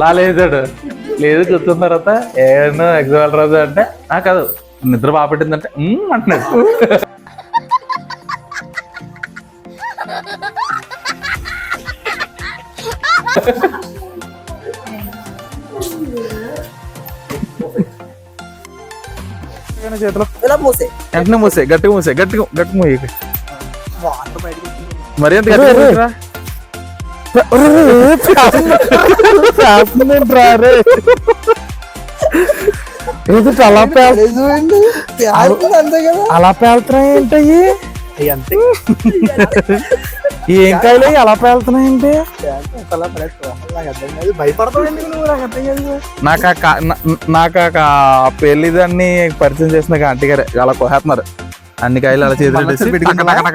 లేచాడు లేదు కూర్చున్న తర్వాత ఏమో ఎగ్జామ్ రోజు అంటే కాదు నిద్ర బాగా పెట్టిందంటే అంటున్నాడు. చేతిలో వెంటనే మూసే గట్టిగా మూసే గట్టిగా మూయ మరి ఎంత గట్టిగా అలా పేలుతున్నాయి ఏంటయ్యి ఏం కాయలు అలా పేలుతున్నాయంటే నాకు పెళ్లిదాన్ని పరిచయం చేసిన ఆంటీ గారే అలా కోసేస్తున్నారు అన్ని కాయలు అలా చేతులు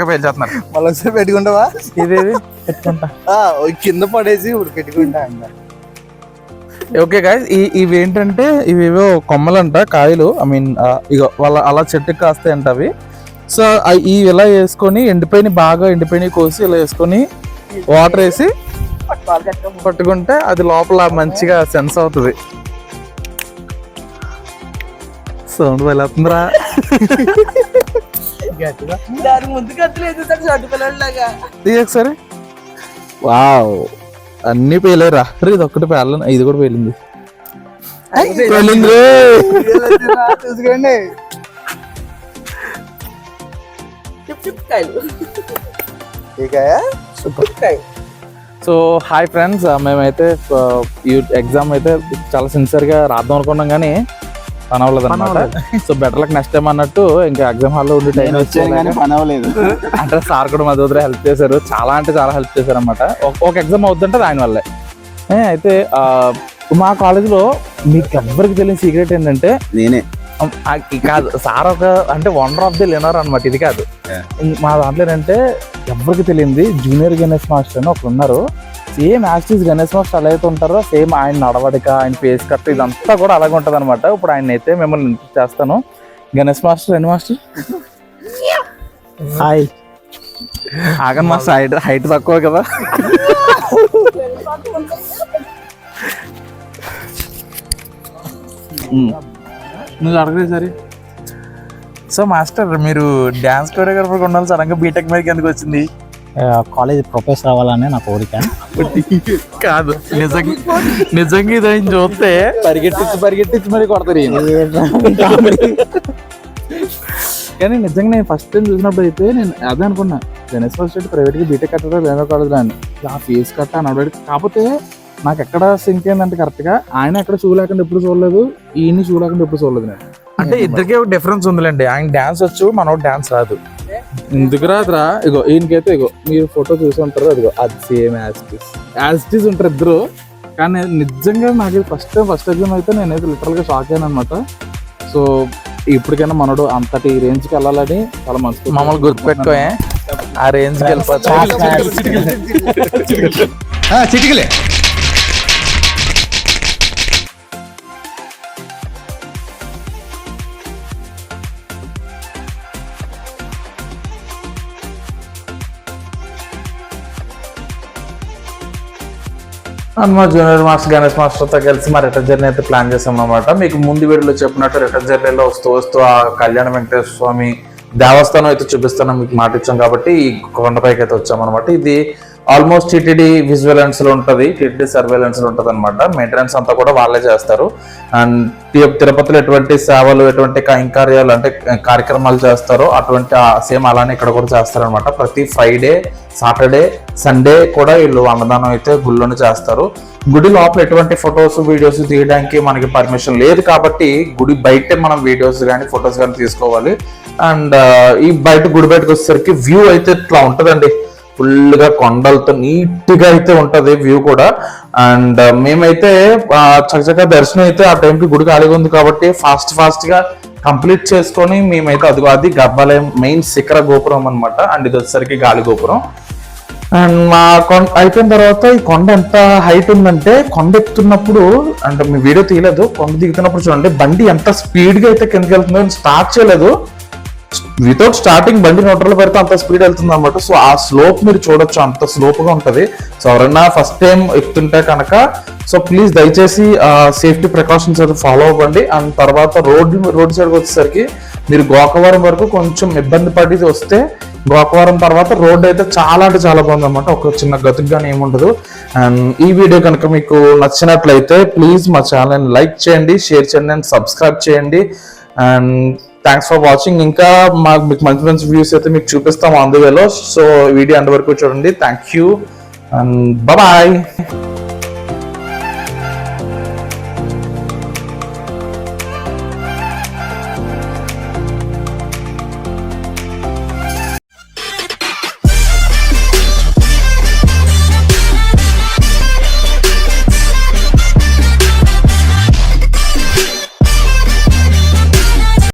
పేల్చేస్తున్నారు. మళ్ళీ పెట్టుకుంటావా? ఇదేది పెట్టుకుంటా కింద పడేసి ఇప్పుడు పెట్టుకుంటా. ఓకే గాయ్స్, ఇవేంటంటే ఇవేవో కొమ్మలంట కాయలు. ఐ మీన్ ఇగో వాళ్ళ అలా చెట్టుకి కాస్తాయంట అవి. సో ఇవి ఇలా వేసుకొని బాగా ఎండిపోయిన కోసి ఇలా వేసుకొని వాటర్ వేసి పట్టుకుంటే అది లోపల మంచిగా సెన్స్ అవుతుంది. సౌండ్ వెళ్ళవుతుందిరా. ఒకసారి వావ్ అన్ని పేలేరా. ఇది ఒక్కటి పేర్లను, ఇది కూడా పేలింది. చూసుకోండి. సో హాయ్ ఫ్రెండ్స్, మేమైతే ఈ ఎగ్జామ్ అయితే చాలా సిన్సియర్గా రాద్దాం అనుకున్నాం కానీ పని అవ్వలేదు అనమాట. So better luck next time అన్నట్టు ఇంకా ఎగ్జామ్ హాల్లో ఉండి టైం అవ్వలేదు అంటే సార్ కూడా మా దగ్గర హెల్ప్ చేశారు, చాలా అంటే చాలా హెల్ప్ చేశారు అనమాట. ఒక ఎగ్జామ్ అవుతుంటే ఆయన వల్లే. అయితే మా కాలేజీలో మీకు ఎవ్వరికి తెలియని సీక్రెట్ ఏంటంటే నేనే కాదు సార్ ఒక అంటే వండర్ ఆఫ్ ది లెర్నర్ అనమాట. ఇది కాదు మా దాంట్లో ఏంటంటే ఎవరికి తెలియంది జూనియర్ గణేష్ మాస్టర్ అని ఒకరు ఉన్నారు. సేమ్ యాక్టివ్ గణేష్ మాస్టర్ ఎలా అయితే ఉంటారో సేమ్ ఆయన నడవడిక, ఆయన ఫేస్ కట్ ఇదంతా కూడా అలాగే ఉంటుంది అనమాట. ఇప్పుడు ఆయన అయితే మిమ్మల్ని ఇంట్రెస్ట్ చేస్తాను. గణేష్ మాస్టర్ అండి మాస్టర్ హాయ్. ఆగన్ మాస్టర్ హైట్ తక్కువ కదా. నువ్వు అడగలేదు సరే. సో మాస్టర్ మీరు డ్యాన్స్ కోరియోగ్రాఫర్ ఉండాలి, సడన్గా బీటెక్ మీదకి ఎందుకు వచ్చింది? కాలేజ్ ప్రొఫెసర్ అవ్వాలని నా కోరిక. కాదు నిజంగా ఇది ఆయన చూస్తే పరిగెట్టించి మరి కొడతారు. కానీ నిజంగా నేను ఫస్ట్ టైం చూసినప్పుడు అయితే నేను అదే అనుకున్నా, గణేష్ మాస్టర్ ప్రైవేట్గా బీటెక్ కట్టడా లేదా కాలేజ్ అని ఆ ఫీజు కట్ట అని. కాకపోతే నాకు ఎక్కడ సింక్ అయిందంటే కరెక్ట్గా ఆయన ఎక్కడ షూ లేకుండా ఎప్పుడు చూడలేదు, ఈయన షూ లేకుండా ఎప్పుడు చూడలేదు నేను. అంటే ఇద్దరికే ఒక డిఫరెన్స్ ఉందిలేండి. ఆయన డాన్స్ వచ్చు, మనోడు డాన్స్ రాదు. ఎందుకు రాదురా? ఇగో ఈయనకైతే ఇగో మీరు ఫోటో చూసి ఉంటారు, అదిగో అది సేమ్ యాజ్ ఉంటారు ఇద్దరు. కానీ నిజంగా నాకు ఫస్ట్ ఎగ్జామ్ అయితే నేనైతే లిటరల్గా షాక్ అయ్యాను అనమాట. సో ఇప్పటికైనా మనోడు అంతటి రేంజ్కి వెళ్ళాలని చాలా మనసు మమ్మల్ని గుర్తుపెట్టుకో, ఆ రేంజ్కి వెళ్ళిపోతా. మా జూనియర్ మాస్టర్ గణేష్ మాస్టర్తో కలిసి మా రిటర్న్ జర్నీ అయితే ప్లాన్ చేసాం అనమాట. మీకు ముందు వీడియోలో చెప్పినట్టు రిటర్న్ జర్నీలో వస్తూ ఆ కళ్యాణ వెంకటేశ్వర స్వామి దేవస్థానం అయితే చూపిస్తాను మీకు మాట ఇచ్చాం కాబట్టి ఈ కొండపైకి అయితే వచ్చామన్నమాట. ఇది ఆల్మోస్ట్ టీటీడీ విజువలెన్స్ లో ఉంటుంది, టీటీడీ సర్వేలెన్స్ లో ఉంటుంది అనమాట. మెయింటెనెన్స్ అంతా కూడా వాళ్ళే చేస్తారు. అండ్ తిరుపతిలో ఎటువంటి సేవలు, ఎటువంటి కైంకర్యాలు అంటే కార్యక్రమాలు చేస్తారో అటువంటి సేమ్ అలానే ఇక్కడ కూడా చేస్తారనమాట. ప్రతి ఫ్రైడే, సాటర్డే, సండే కూడా వీళ్ళు అన్నదానం అయితే గుళ్ళోనే చేస్తారు. గుడి లోపల ఎటువంటి ఫొటోస్, వీడియోస్ తీయడానికి మనకి పర్మిషన్ లేదు కాబట్టి గుడి బయటే మనం వీడియోస్ కానీ ఫొటోస్ కానీ తీసుకోవాలి. అండ్ ఈ గుడి బయటకు వచ్చేసరికి వ్యూ అయితే ఇట్లా ఉంటుందండి, ఫుల్గా కొండలతో నీట్గా అయితే ఉంటుంది వ్యూ కూడా. అండ్ మేమైతే చక్కగా దర్శనం అయితే ఆ టైంకి గుడి ఖాళీగా ఉంది కాబట్టి ఫాస్ట్గా కంప్లీట్ చేసుకొని మేమైతే అది గర్భాలయం మెయిన్ శిఖర గోపురం అనమాట. అండ్ ఇది వచ్చేసరికి గాలి గోపురం. అండ్ మా అయిపోయిన తర్వాత ఈ కొండ ఎంత హైట్ ఉందంటే కొండ ఎక్కుతున్నప్పుడు అంటే మీ వీడియో తీయలేదు, కొండ దిగుతున్నప్పుడు చూడండి బండి ఎంత స్పీడ్గా అయితే కిందకి వెళ్తుందో. స్టార్ట్ చేయలేదు, వితౌట్ స్టార్టింగ్ బండి న్యూట్రల్ పెడితే అంత స్పీడ్ వెళ్తుంది అనమాట. సో ఆ స్లోప్ మీరు చూడొచ్చు, అంత స్లోప్ గా ఉంటది. సో ఎవరైనా ఫస్ట్ టైం ఎక్కుతుంటే కనుక సో ప్లీజ్ దయచేసి సేఫ్టీ ప్రికాషన్స్ అయితే ఫాలో అవ్వండి. అండ్ తర్వాత రోడ్ సైడ్ వచ్చేసరికి మీరు గోకవరం వరకు కొంచెం ఇబ్బంది పడి వస్తే, గోకవరం తర్వాత రోడ్ అయితే చాలా అంటే చాలా బాగుంది అనమాట. ఒక చిన్న గతుగ్గానే ఏముండదు. అండ్ ఈ వీడియో కనుక మీకు నచ్చినట్లయితే ప్లీజ్ మా ఛానల్ లైక్ చేయండి, షేర్ చేయండి అండ్ సబ్స్క్రైబ్ చేయండి. And thanks for watching. ఇంకా మీకు మంచి మంచి వ్యూస్ అయితే మీకు చూపిస్తాం ఆన్ ది వేలో. సో వీడియో అంత వరకు చూడండి. Thank you and bye.